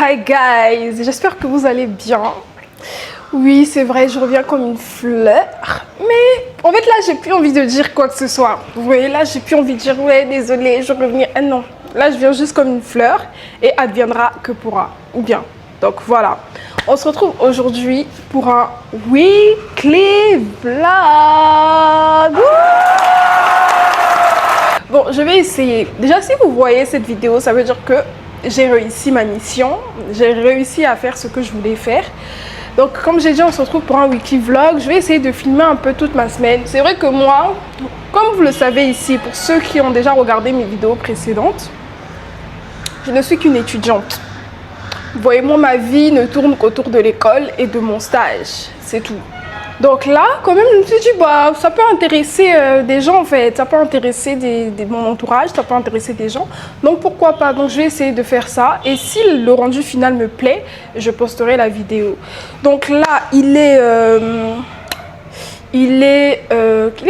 Hi guys, j'espère que vous allez bien. Oui, c'est vrai, je reviens comme une fleur. Mais en fait là, j'ai plus envie de dire quoi que ce soit. Vous voyez, là, j'ai plus envie de dire ouais, désolé, je reviens. Ah non, là, je viens juste comme une fleur et adviendra que pourra. Ou bien. Donc voilà, on se retrouve aujourd'hui pour un weekly vlog. Bon, je vais essayer. Déjà, si vous voyez cette vidéo, ça veut dire que j'ai réussi ma mission. J'ai réussi à faire ce que je voulais faire. Donc, comme j'ai dit, on se retrouve pour un weekly vlog. Je vais essayer de filmer un peu toute ma semaine. C'est vrai que moi, comme vous le savez ici, pour ceux qui ont déjà regardé mes vidéos précédentes, je ne suis qu'une étudiante. Vous voyez, moi, ma vie ne tourne qu'autour de l'école et de mon stage. C'est tout. Donc là, quand même, je me suis dit, bah, ça peut intéresser des gens, en fait. Ça peut intéresser mon entourage, ça peut intéresser des gens. Donc, pourquoi pas? Donc, je vais essayer de faire ça. Et si le rendu final me plaît, je posterai la vidéo. Donc là, il est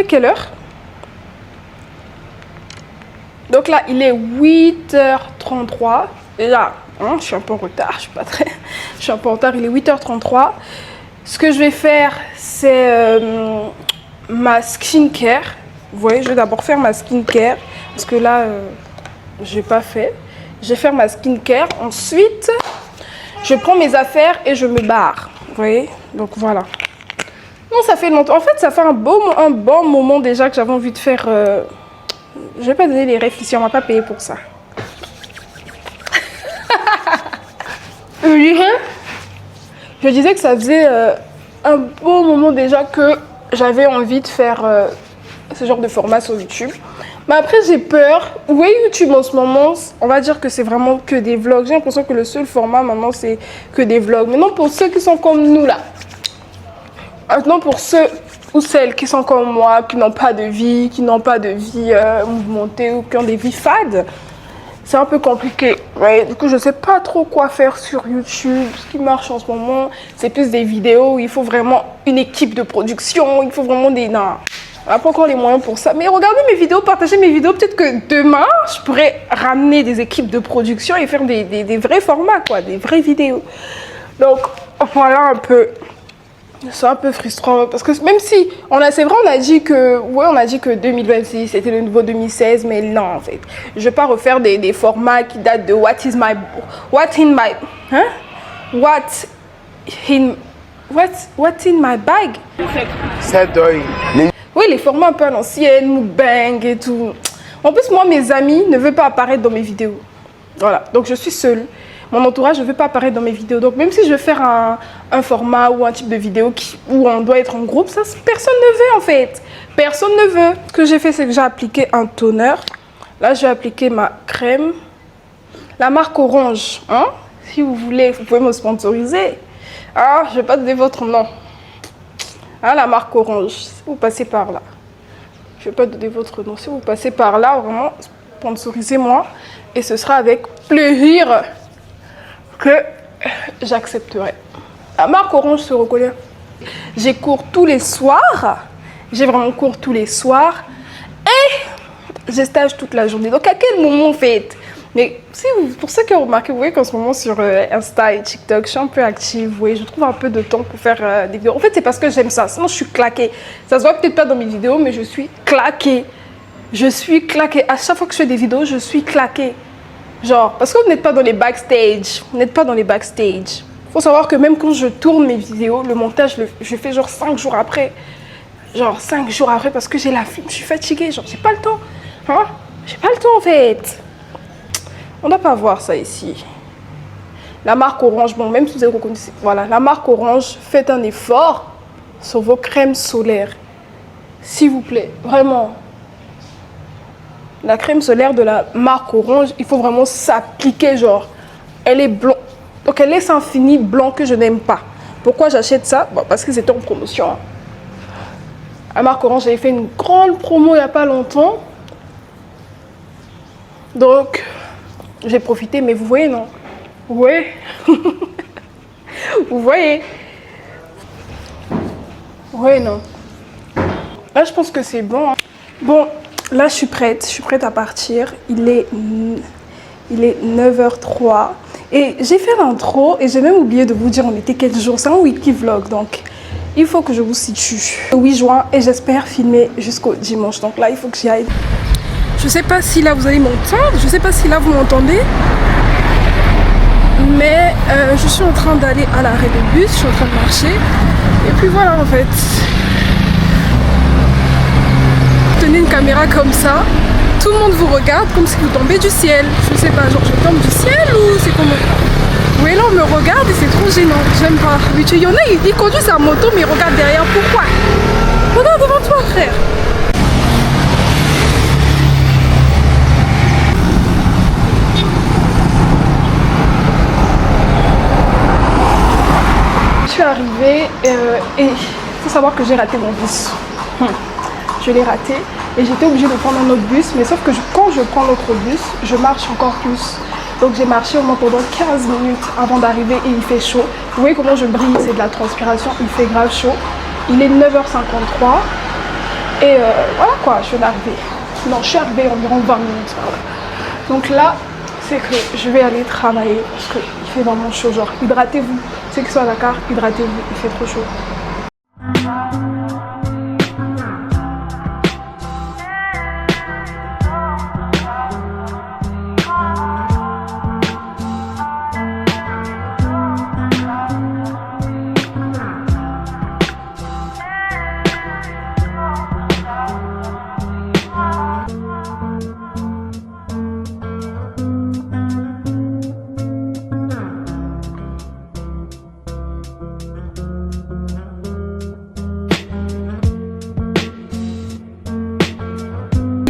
quelle heure? Donc là, il est 8h33. Et là, hein, je suis un peu en retard. Je suis un peu en retard. Il est 8h33. Ce que je vais faire, c'est ma skincare. Vous voyez, je vais d'abord faire ma skincare. Parce que là, je n'ai pas fait. Je vais faire ma skincare. Ensuite, je prends mes affaires et je me barre. Vous voyez? Donc voilà. Non, ça fait longtemps. En fait, ça fait un bon moment déjà que j'avais envie de faire... Je ne vais pas donner les refs ici, on ne m'a pas payé pour ça. Je disais que ça faisait un beau moment déjà que j'avais envie de faire ce genre de format sur YouTube. Mais après, j'ai peur. Vous voyez, YouTube en ce moment, on va dire que c'est vraiment que des vlogs. J'ai l'impression que le seul format maintenant, c'est que des vlogs. Maintenant, pour ceux qui sont comme nous là, maintenant pour ceux ou celles qui sont comme moi, qui n'ont pas de vie, mouvementée ou qui ont des vies fades, c'est un peu compliqué. Ouais. Du coup, je ne sais pas trop quoi faire sur YouTube. Ce qui marche en ce moment, c'est plus des vidéos où il faut vraiment une équipe de production. Il faut vraiment des... Non, on n'a pas encore les moyens pour ça. Mais regardez mes vidéos, partagez mes vidéos. Peut-être que demain, je pourrais ramener des équipes de production et faire des vrais formats, quoi, des vraies vidéos. Donc, voilà un peu... C'est un peu frustrant parce que même si c'est vrai, on a dit que 2026 c'était le nouveau 2016, mais non, en fait, je vais pas refaire des formats qui datent de what in my bag. Oui, les formats un peu à l'ancienne, mukbang et tout. En plus, moi, mes amis ne veulent pas apparaître dans mes vidéos. Voilà, donc je suis seule. Mon entourage ne veut pas apparaître dans mes vidéos. Donc même si je veux faire un format ou un type de vidéo où on doit être en groupe, ça, personne ne veut en fait. Personne ne veut. Ce que j'ai fait, c'est que j'ai appliqué un toner. Là, je vais appliquer ma crème. La marque Orange. Hein? Si vous voulez, vous pouvez me sponsoriser. Ah, je ne vais pas donner votre nom. Hein, la marque Orange. Si vous passez par là. Je ne vais pas donner votre nom. Si vous passez par là, vraiment, sponsorisez-moi. Et ce sera avec plaisir que j'accepterai. La marque Orange se reconnaît. J'ai cours tous les soirs. J'ai vraiment cours tous les soirs. Et j'ai stage toute la journée. Donc à quel moment en fait? Mais si pour ceux qui ont remarqué, vous voyez qu'en ce moment sur Insta et TikTok, je suis un peu active. Vous voyez, je trouve un peu de temps pour faire des vidéos. En fait, c'est parce que j'aime ça. Sinon, je suis claquée. Ça se voit peut-être pas dans mes vidéos, mais je suis claquée. Je suis claquée. À chaque fois que je fais des vidéos, je suis claquée. Genre, parce que vous n'êtes pas dans les backstage. Vous n'êtes pas dans les backstage. Il faut savoir que même quand je tourne mes vidéos, le montage, je fais genre 5 jours après. Genre 5 jours après parce que j'ai la flemme, je suis fatiguée. Genre, j'ai pas le temps. Hein? J'ai pas le temps en fait. On ne doit pas voir ça ici. La marque Orange, bon, même si vous avez reconnu, voilà, la marque Orange, faites un effort sur vos crèmes solaires. S'il vous plaît, vraiment. La crème solaire de la marque Orange, il faut vraiment s'appliquer, genre, elle est blanc. Donc elle laisse un fini blanc que je n'aime pas. Pourquoi j'achète ça? Bon, parce que c'était en promotion. La marque Orange avait fait une grande promo il n'y a pas longtemps. Donc, j'ai profité, mais vous voyez, non? Vous voyez? Vous voyez? Vous voyez, non? Là, je pense que c'est bon. Hein. Bon. Là, je suis prête à partir. Il est 9h03 Et j'ai fait l'intro et j'ai même oublié de vous dire on était quel jour. C'est un wiki vlog donc il faut que je vous situe. Le 8 juin et j'espère filmer jusqu'au dimanche. Donc là il faut que j'y aille. Je sais pas si là vous allez m'entendre, je sais pas si là vous m'entendez. Mais je suis en train d'aller à l'arrêt de bus, je suis en train de marcher. Et puis voilà en fait. Tenez une caméra comme ça, tout le monde vous regarde comme si vous tombez du ciel. Je sais pas, genre je tombe du ciel ou c'est comment? Oui là on me regarde et c'est trop gênant, j'aime pas. Mais il y en a, ils conduisent sa moto mais ils regardent derrière, pourquoi? Regarde devant toi frère. Je suis arrivée et il faut savoir que j'ai raté mon bus. Je l'ai raté et j'étais obligée de prendre un autre bus, mais sauf que quand je prends l'autre bus, je marche encore plus. Donc j'ai marché au moins pendant 15 minutes avant d'arriver et il fait chaud. Vous voyez comment je brille, c'est de la transpiration, il fait grave chaud. Il est 9h53 et voilà quoi, je viens d'arriver. Non, je suis arrivée environ 20 minutes. Donc là, c'est que je vais aller travailler parce qu'il fait vraiment chaud. Genre, hydratez-vous. Ceux qui sont à Dakar, hydratez-vous, il fait trop chaud.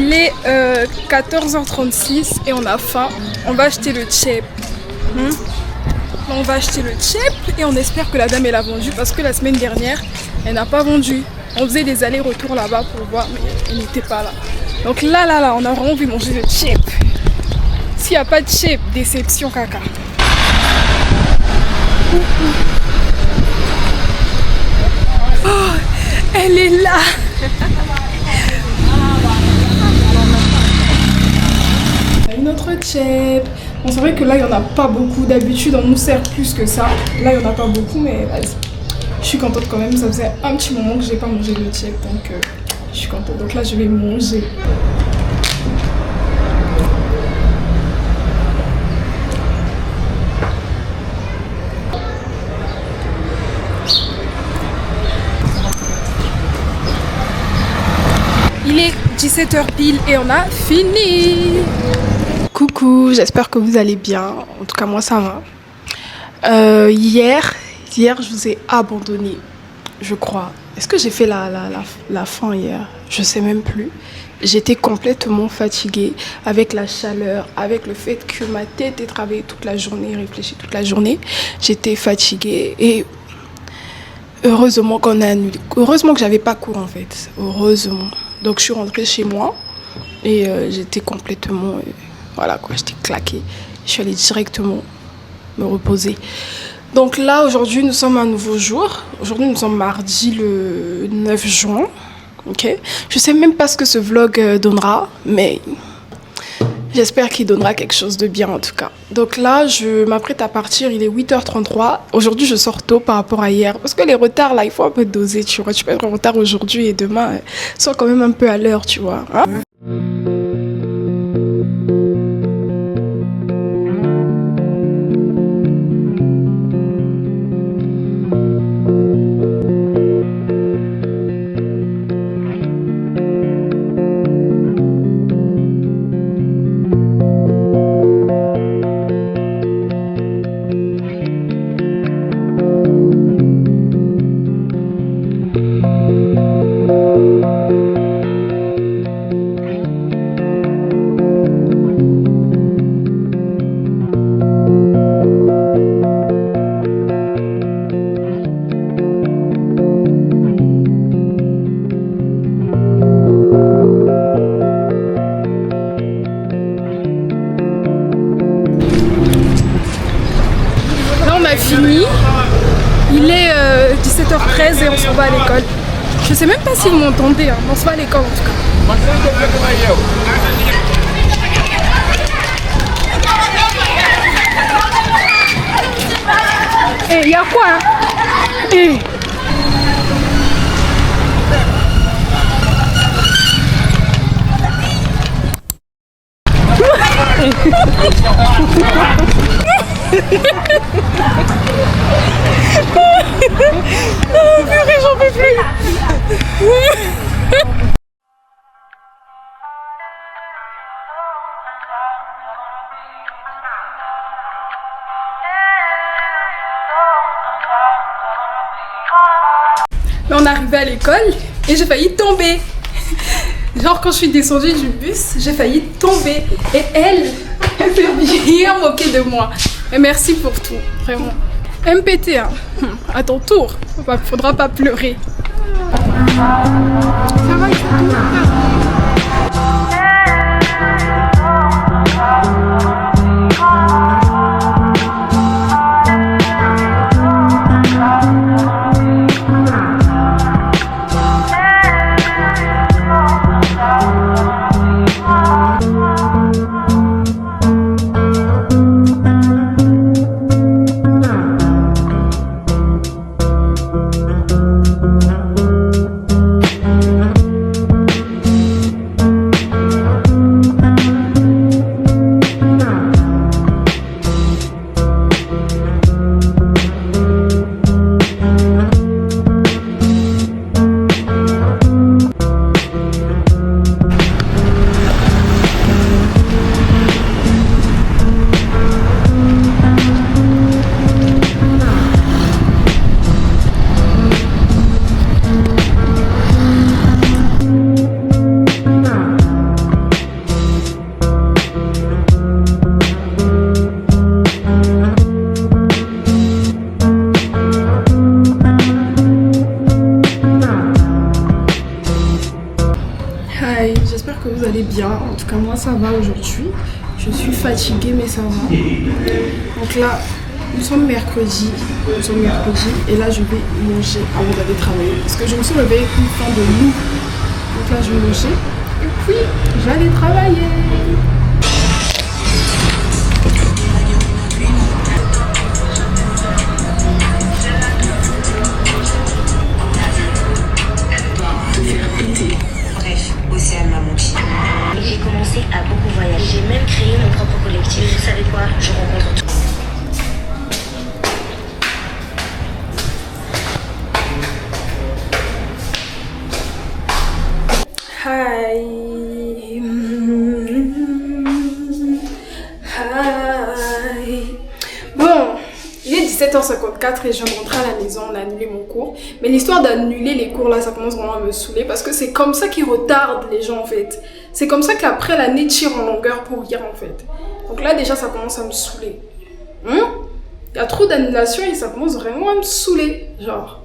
Il est 14h36 et on a faim. On va acheter le tchèp. On va acheter le tchèp et on espère que la dame elle a vendu parce que la semaine dernière elle n'a pas vendu. On faisait des allers-retours là-bas pour voir mais elle n'était pas là. Donc là, on a vraiment envie de manger le tchèp. S'il n'y a pas de tchèp, déception caca. Oh, elle est là. Une autre tchèp. Bon, c'est vrai que là, il n'y en a pas beaucoup. D'habitude, on nous sert plus que ça. Là, il n'y en a pas beaucoup, mais vas-y. Je suis contente quand même. Ça faisait un petit moment que je n'ai pas mangé de tchèp, donc je suis contente. Donc là, je vais manger. Il est 17h pile et on a fini. Coucou, j'espère que vous allez bien. En tout cas, moi, ça va. Hier, je vous ai abandonné, je crois. Est-ce que j'ai fait la fin hier? Je sais même plus. J'étais complètement fatiguée avec la chaleur, avec le fait que ma tête ait travaillé toute la journée, réfléchi toute la journée. J'étais fatiguée et heureusement qu'on a annulé. Heureusement que j'avais pas cours en fait. Heureusement. Donc je suis rentrée chez moi et j'étais complètement... voilà quoi, j'étais claquée. Je suis allée directement me reposer. Donc là, aujourd'hui, nous sommes un nouveau jour. Aujourd'hui, nous sommes mardi le 9 juin. Ok. Je sais même pas ce que ce vlog donnera, mais j'espère qu'il donnera quelque chose de bien en tout cas. Donc là, je m'apprête à partir, il est 8h33. Aujourd'hui, je sors tôt par rapport à hier. Parce que les retards, là, il faut un peu doser, tu vois. Tu peux être en retard aujourd'hui et demain, sois quand même un peu à l'heure, tu vois. Hein? Fini. Il est 17h13 et on s'en va à l'école. Je sais même pas si vous m'entendez, hein. On se va à l'école en tout cas. y a quoi hein? Oh purée, j'en peux plus. Mais on est arrivé à l'école et j'ai failli tomber. Genre quand je suis descendue du bus, j'ai failli tomber. Et elle s'est bien moquée de moi. Mais merci pour tout, vraiment. MPT, hein. À ton tour, faudra pas pleurer. Ça va, il faut tout faire. J'espère que vous allez bien. En tout cas, moi ça va aujourd'hui. Je suis fatiguée, mais ça va. Donc là, nous sommes mercredi. Et là, je vais manger avant d'aller travailler. Parce que je me suis réveillée une fin de nuit. Donc là, je vais manger. Et puis, j'allais travailler. J'ai commencé à beaucoup voyager. J'ai même créé mon propre collectif. Vous savez quoi? Je rencontre tout. Hi. Bon, il est 17h54 et je viens de rentrer à la maison, on a annulé mon cours. Mais l'histoire d'annuler les cours là, ça commence vraiment à me saouler parce que c'est comme ça qu'ils retardent les gens en fait. C'est comme ça qu'après l'année tire en longueur pour rien en fait. Donc là déjà ça commence à me saouler. Il y a trop d'annulations et ça commence vraiment à me saouler. Genre.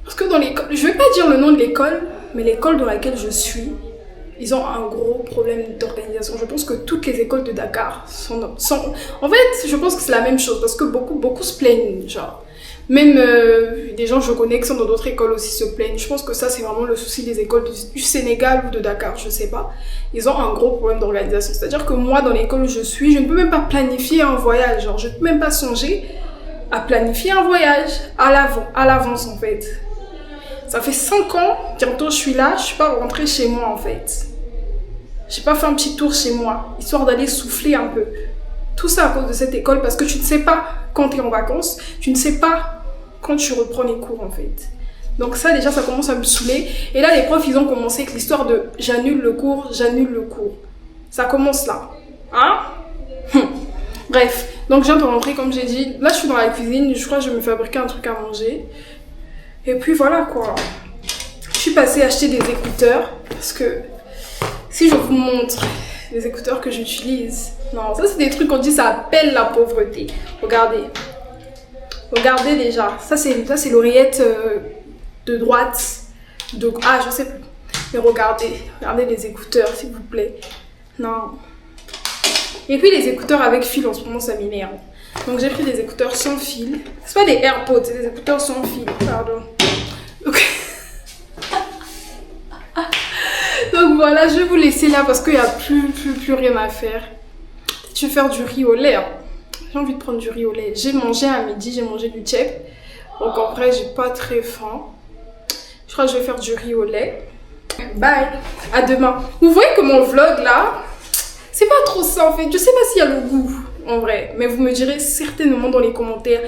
Parce que dans l'école, je vais pas dire le nom de l'école, mais l'école dans laquelle je suis, ils ont un gros problème d'organisation. Je pense que toutes les écoles de Dakar sont... En fait, je pense que c'est la même chose parce que beaucoup se plaignent, genre. Même des gens que je connais qui sont dans d'autres écoles aussi se plaignent. Je pense que ça, c'est vraiment le souci des écoles du Sénégal ou de Dakar, je sais pas. Ils ont un gros problème d'organisation. C'est-à-dire que moi, dans l'école où je suis, je ne peux même pas planifier un voyage. Genre, je ne peux même pas songer à planifier un voyage à l'avance, en fait. Ça fait 5 ans, bientôt je suis là, je suis pas rentrée chez moi, en fait. J'ai pas fait un petit tour chez moi, histoire d'aller souffler un peu. Tout ça à cause de cette école, parce que tu ne sais pas quand tu es en vacances, tu ne sais pas quand tu reprends les cours en fait. Donc ça déjà ça commence à me saouler. Et là les profs ils ont commencé avec l'histoire de j'annule le cours. Ça commence là. Hein? Bref, donc je viens de rentrer comme j'ai dit. Là je suis dans la cuisine, je crois que je vais me fabriquer un truc à manger. Et puis voilà quoi. Je suis passée acheter des écouteurs parce que si je vous montre les écouteurs que j'utilise, non, ça c'est des trucs qu'on dit ça appelle la pauvreté. Regardez déjà, ça c'est l'oreillette de droite, je sais plus. Mais regardez les écouteurs s'il vous plaît. Non. Et puis les écouteurs avec fil en ce moment ça m'énerve. Donc j'ai pris des écouteurs sans fil. C'est pas des AirPods, c'est des écouteurs sans fil. Pardon. Donc voilà, je vais vous laisser là parce qu'il n'y a plus rien à faire. Je vais faire du riz au lait. J'ai envie de prendre du riz au lait. J'ai mangé à midi, j'ai mangé du tchèp. Donc en vrai, j'ai pas très faim. Je crois que je vais faire du riz au lait. Bye, à demain. Vous voyez que mon vlog là, c'est pas trop ça en fait. Je sais pas s'il y a le goût en vrai, mais vous me direz certainement dans les commentaires.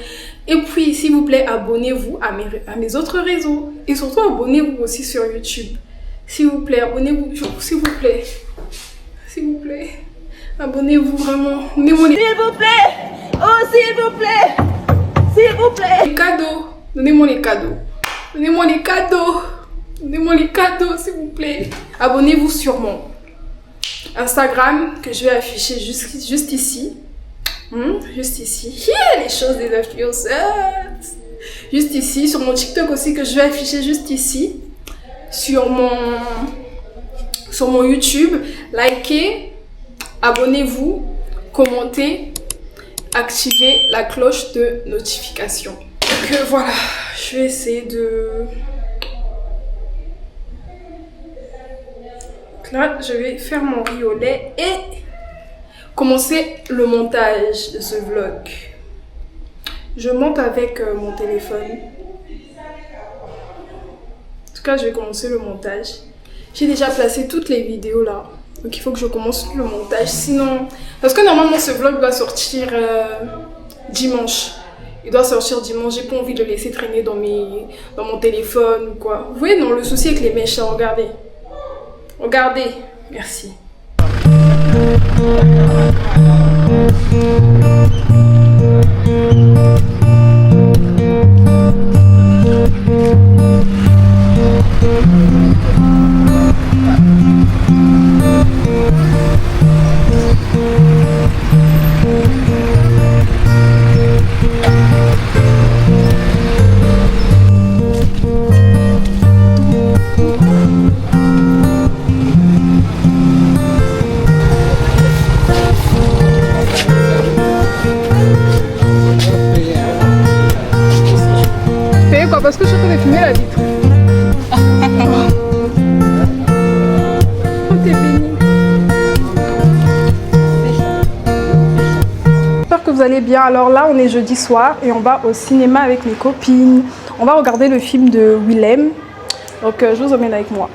Et puis s'il vous plaît, abonnez-vous à mes autres réseaux. Et surtout abonnez-vous aussi sur YouTube. S'il vous plaît, abonnez-vous, s'il vous plaît. S'il vous plaît, abonnez-vous vraiment. Donnez-moi les... S'il vous plaît! Oh, s'il vous plaît! S'il vous plaît! les cadeaux. Donnez-moi les cadeaux. Donnez-moi les cadeaux. Donnez-moi les cadeaux, s'il vous plaît. Abonnez-vous sur mon Instagram que je vais afficher juste ici. Juste ici. Yeah, les choses des influenceurs. Juste ici. Sur mon TikTok aussi que je vais afficher juste ici. Sur mon YouTube. Likez. Abonnez-vous. Commentez. Activez la cloche de notification. Donc voilà. Je vais essayer de... Là, je vais faire mon riz au lait et commencer le montage de ce vlog. Je monte avec mon téléphone. En tout cas, je vais commencer le montage. J'ai déjà placé toutes les vidéos là. Donc il faut que je commence le montage. Sinon... Parce que normalement, ce vlog doit sortir dimanche. Il doit sortir dimanche. J'ai pas envie de le laisser traîner dans mon téléphone ou quoi. Vous voyez, non, le souci avec les mèches, regardez. Regardez, merci. Parce que je suis en train de fumer la vitre. Oh, t'es béni. J'espère que vous allez bien. Alors là, on est jeudi soir et on va au cinéma avec mes copines. On va regarder le film de Willem. Donc, je vous emmène avec moi.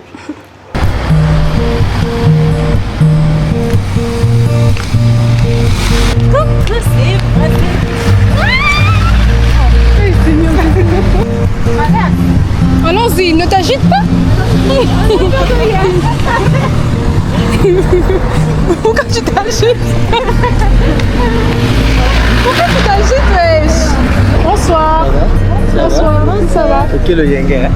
Allons-y, ne t'agite pas. Pourquoi tu t'agites? Pourquoi tu t'agites, wesh? Bonsoir. Bonsoir, ça va? Ok, le yenga.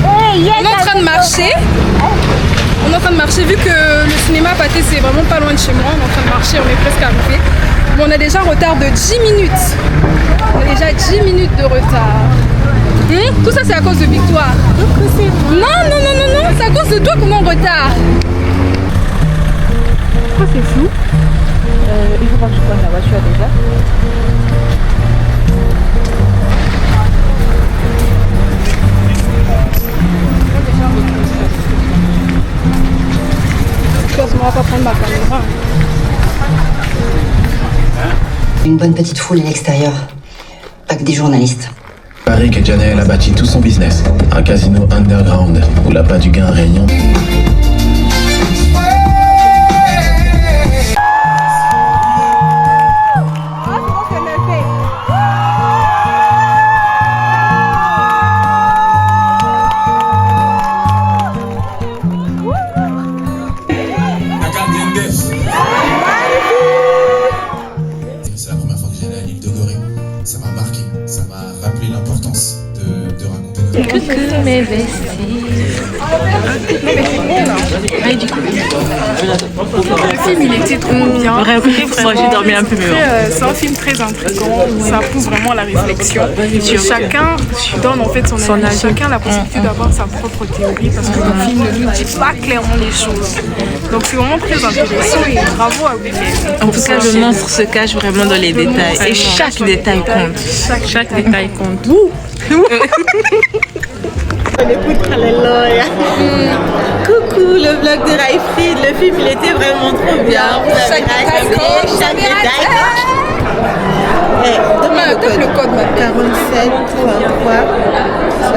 On est en train de marcher. On est en train de marcher vu que le cinéma Pathé c'est vraiment pas loin de chez moi. On est en train de marcher, on est presque arrivé. Bon, on a déjà un retard de 10 minutes. On a déjà 10 minutes de retard. Tout ça c'est à cause de Victoire. Non, c'est à cause de toi qu'on est en retard. Pourquoi c'est flou? Il faut pas que je prenne la voiture déjà. On va pas prendre ma caméra. Une bonne petite foule à l'extérieur, pas que des journalistes. Paris que Janelle a bâti tout son business, un casino underground où l'appât du gain régnant. C'est la première fois que j'allais à l'île de Gorée. Ça m'a marqué, ça m'a rappelé l'importance de raconter notre Que mes vestiges. Le film il était trop bien. J'ai dormi un peu mieux. C'est un film très intriguant. Ça pousse vraiment la réflexion. Chacun donne en fait son avis. Chacun a la possibilité d'avoir sa propre théorie parce que le film ne nous dit pas clairement les choses. Donc c'est vraiment très intéressant et bravo à Willem. En tout cas, le monstre se cache vraiment dans les détails. Et chaque détail compte. Chaque détail compte. Coucou Coucou, le vlog de Raifrid. Le film, il était vraiment trop bien. Vous avez regardé chaque détail. Donne le code, ma belle. 47, 33,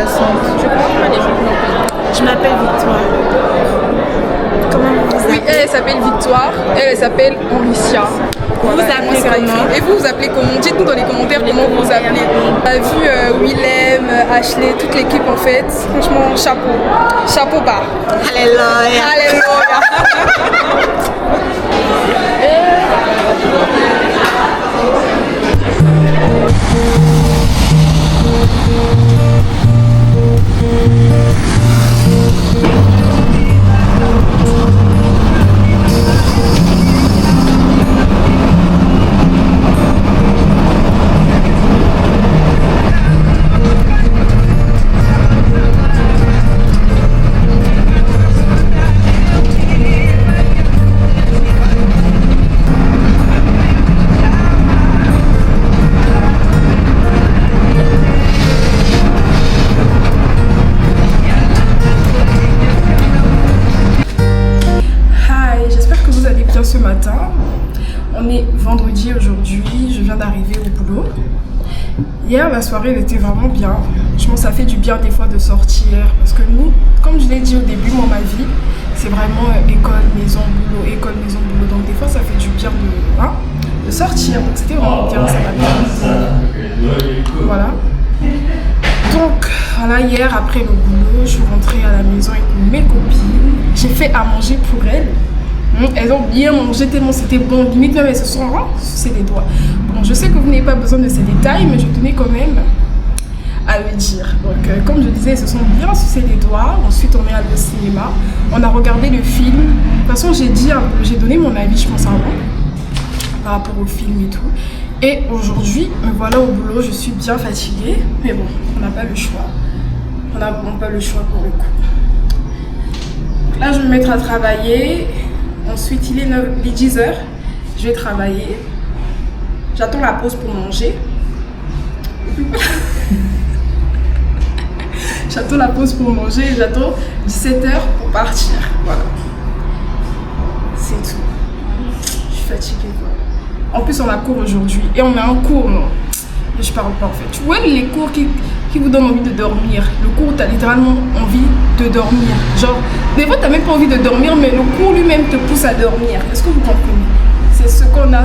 60. Je m'appelle Victoire. Comment vous vous Oui, appelez? elle s'appelle Victoire, elle s'appelle Mauricia. Vous appelez comment? Et vous appelez comment? Dites-nous dans les commentaires comment vous vous appelez. On a vu Willem, Ashley, toute l'équipe en fait. Franchement, chapeau. Chapeau bas. Alléluia. Alléluia. Ce matin, on est vendredi aujourd'hui, je viens d'arriver au boulot. Hier la soirée elle était vraiment bien, franchement ça fait du bien des fois de sortir parce que nous, comme je l'ai dit au début, moi ma vie c'est vraiment école, maison, boulot, école, maison, boulot, donc des fois ça fait du bien de sortir, donc c'était vraiment bien, ça m'a bien. Voilà. Donc voilà, hier après le boulot, je suis rentrée à la maison avec mes copines, j'ai fait à manger pour elles. Elles ont bien mangé tellement c'était bon, limite même elles se sont sucé les doigts. Bon, je sais que vous n'avez pas besoin de ces détails, mais je tenais quand même à le dire. Donc comme je disais, elles se sont bien sucé les doigts. Ensuite on est allé au cinéma, on a regardé le film. De toute façon j'ai donné mon avis je pense avant, par rapport au film et tout. Et aujourd'hui, me voilà au boulot, je suis bien fatiguée. Mais bon, on n'a pas le choix. On n'a vraiment pas le choix pour le coup. Là je vais me mettre à travailler. Ensuite, il est 10h, je vais travailler. J'attends la pause pour manger. J'attends la pause pour manger et j'attends 17h pour partir. Voilà. C'est tout. Je suis fatiguée quoi. En plus, on a cours aujourd'hui. Et on a un cours, non. Je parle pas en fait. Tu vois les cours qui vous donnent envie de dormir. Le cours où tu as littéralement envie de dormir. Genre, des fois tu n'as même pas envie de dormir, mais le cours lui-même te pousse à dormir. Est-ce que vous comprenez? C'est ce qu'on a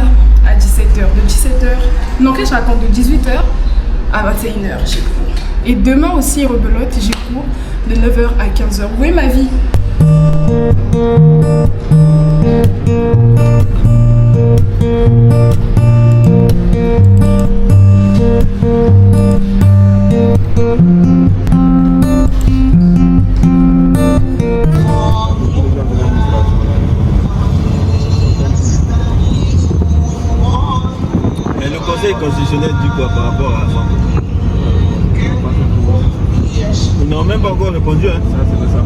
à 17h. De 17h, non, que je raconte, de 18h à 21h, j'ai cours. Et demain aussi, rebelote, j'ai cours de 9h à 15h. Vous voyez ma vie? Et le Conseil constitutionnel dit quoi par rapport à ça? Ils n'ont même pas encore répondu. Hein. Ça, c'est ça.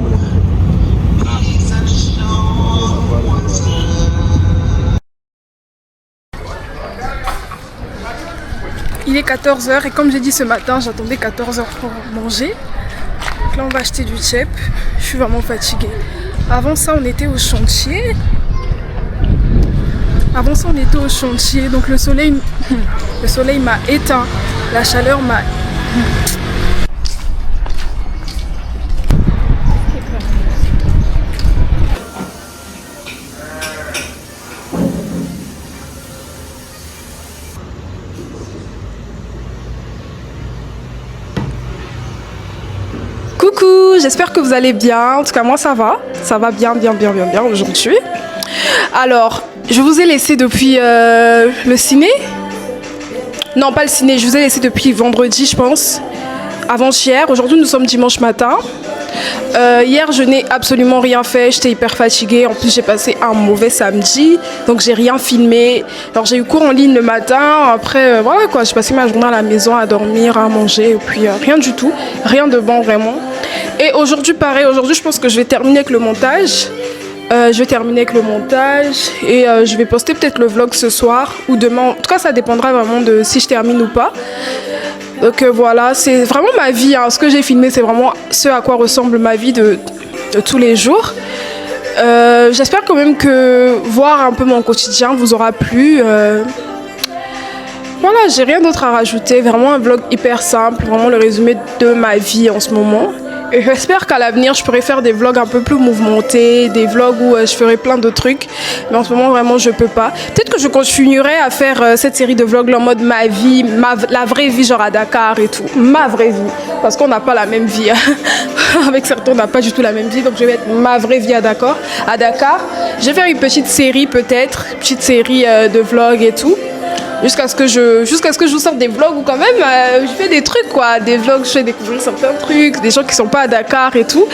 Il est 14h et comme j'ai dit ce matin, j'attendais 14h pour manger. Donc là on va acheter du tchèp. Je suis vraiment fatiguée. Avant ça on était au chantier. Donc le soleil m'a éteint. La chaleur m'a... Coucou, j'espère que vous allez bien. En tout cas, moi ça va. Ça va bien aujourd'hui. Alors, je vous ai laissé depuis le ciné. Non, pas le ciné, je vous ai laissé depuis vendredi, je pense. Avant-hier. Aujourd'hui, nous sommes dimanche matin. Hier, je n'ai absolument rien fait. J'étais hyper fatiguée. En plus, j'ai passé un mauvais samedi. Donc, j'ai rien filmé. Alors, j'ai eu cours en ligne le matin. Après, voilà quoi. J'ai passé ma journée à la maison à dormir, à manger. Et puis, rien du tout. Rien de bon, vraiment. Et aujourd'hui, pareil. Aujourd'hui, je pense que je vais terminer avec le montage. Et je vais poster peut-être le vlog ce soir ou demain. En tout cas, ça dépendra vraiment de si je termine ou pas. Donc voilà, c'est vraiment ma vie. Hein. Ce que j'ai filmé, c'est vraiment ce à quoi ressemble ma vie de tous les jours. J'espère quand même que voir un peu mon quotidien vous aura plu. Voilà, j'ai rien d'autre à rajouter. Vraiment un vlog hyper simple, vraiment le résumé de ma vie en ce moment. Et j'espère qu'à l'avenir, je pourrai faire des vlogs un peu plus mouvementés, des vlogs où je ferai plein de trucs. Mais en ce moment, vraiment, je peux pas. Peut-être que je continuerai à faire cette série de vlogs là, en mode ma vie, la vraie vie, genre à Dakar et tout. Ma vraie vie. Parce qu'on n'a pas la même vie. Avec certains, on n'a pas du tout la même vie. Donc, je vais mettre ma vraie vie à Dakar. Je vais faire une petite série peut-être. Une petite série de vlogs et tout. Jusqu'à ce que je vous sorte des vlogs où quand même je fais des trucs quoi, des vlogs, je fais découvrir certains trucs, des gens qui sont pas à Dakar et tout.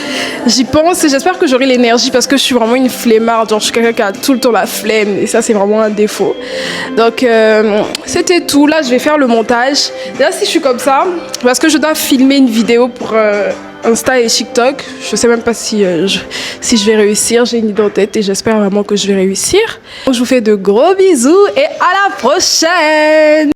J'y pense et j'espère que j'aurai l'énergie parce que je suis vraiment une flemmarde, genre je suis quelqu'un qui a tout le temps la flemme et ça c'est vraiment un défaut. Donc c'était tout, là je vais faire le montage. Là si je suis comme ça, parce que je dois filmer une vidéo pour Insta et TikTok, je sais même pas si je vais réussir, j'ai une idée en tête et j'espère vraiment que je vais réussir. Donc, je vous fais de gros bisous et à la prochaine.